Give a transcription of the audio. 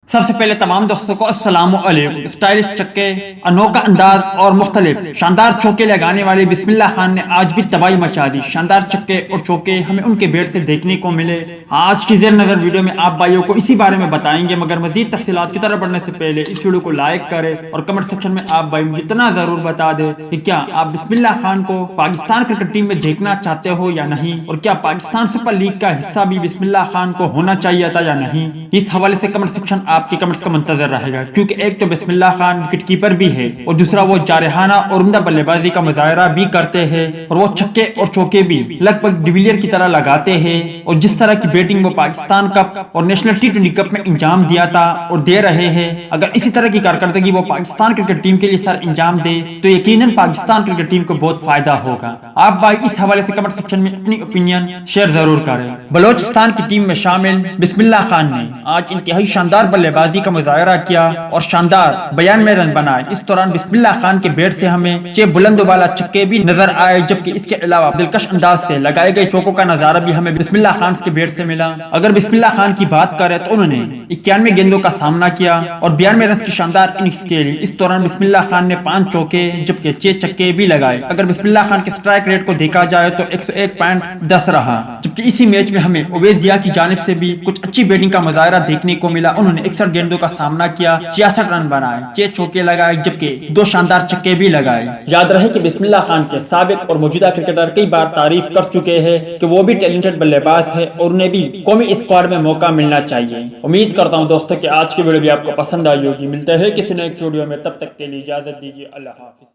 سب سے پہلے تمام دوستوں کو السلام علیکم۔ اسٹائلش چکے، انوکھا انداز اور مختلف شاندار چوکے لگانے والے بسم اللہ خان نے آج بھی تباہی مچا دی۔ شاندار چکے اور چوکے ہمیں ان کے بیٹ سے دیکھنے کو ملے۔ آج کی زیر نظر ویڈیو میں آپ بھائیوں کو اسی بارے میں بتائیں گے، مگر مزید تفصیلات کی طرف بڑھنے سے پہلے اس ویڈیو کو لائک کریں اور کمنٹ سیکشن میں آپ بھائی مجھے اتنا ضرور بتا دیں کہ کیا آپ بسم اللہ خان کو پاکستان کرکٹ ٹیم میں دیکھنا چاہتے ہو یا نہیں، اور کیا پاکستان سپر لیگ کا حصہ بھی بسم اللہ خان کو ہونا چاہیے تھا یا نہیں۔ اس حوالے سے کمنٹ سیکشن آپ کے کمنٹس کا منتظر رہے گا، کیونکہ ایک تو بسم اللہ خان وکٹ کیپر بھی ہے اور دوسرا وہ جارحانہ اور عمدہ بلے بازی کا مظاہرہ بھی کرتے ہیں، اور وہ چھکے اور چوکے بھی لگ بھگ ڈیویلیئر کی طرح لگاتے ہیں، اور جس طرح کی بیٹنگ وہ پاکستان کپ اور نیشنل ٹی20 کپ میں انجام دیا تھا اور دے رہے ہیں، اگر اسی طرح کی کارکردگی وہ پاکستان کرکٹ ٹیم کے لیے سر انجام دے تو یقیناً پاکستان کرکٹ ٹیم کو بہت فائدہ ہوگا۔ آپ بھائی اس حوالے سے کمنٹ سیکشن میں اپنی اوپینین شیئر ضرور کریں۔ بلوچستان کی ٹیم میں شامل بسم اللہ خان نے آج انتہائی شاندار بلے بازی کا مظاہرہ کیا اور شاندار 92 رن بنائے۔ اس دوران بسم اللہ خان کے بیٹ سے ہمیں 6 بلند و بالا چھکے بھی نظر آئے، جبکہ اس کے علاوہ دلکش انداز سے لگائے گئے چوکوں کا نظارہ بھی ہمیں بسم اللہ خان کے بیٹ سے ملا۔ اگر بسم اللہ خان کی بات کریں تو انہوں نے 91 گیندوں کا سامنا کیا اور 92 رنز کی شاندار اننگز کھیلی۔ اس دوران بسم اللہ خان نے 5 چوکے جبکہ 6 چھکے بھی لگائے۔ اگر بسم اللہ خان کے سٹرائک ریٹ کو دیکھا جائے تو 101.10 رہا، جبکہ اسی میچ میں ہمیں عبید ضیاء کی جانب سے بھی کچھ اچھی بیٹنگ کا مظاہرہ دیکھنے کو ملا۔ انہوں نے 61 گیندوں کا سامنا کیا، 66 رن بنائے، 6 چوکے لگائے جبکہ 2 شاندار چھکے بھی لگائے۔ یاد رہے کہ بسم اللہ خان کے سابق اور موجودہ کرکٹر کئی بار تعریف کر چکے ہیں کہ وہ بھی ٹیلنٹڈ بلے باز ہے اور انہیں بھی قومی اسکواڈ میں موقع ملنا چاہیے۔ امید کرتا ہوں دوستوں کہ آج کی ویڈیو بھی آپ کو پسند آئی ہوگی۔ ملتے ہیں کسی نیکسٹ ویڈیو میں، تب تک کے لیے اجازت دیجیے۔ اللہ حافظ۔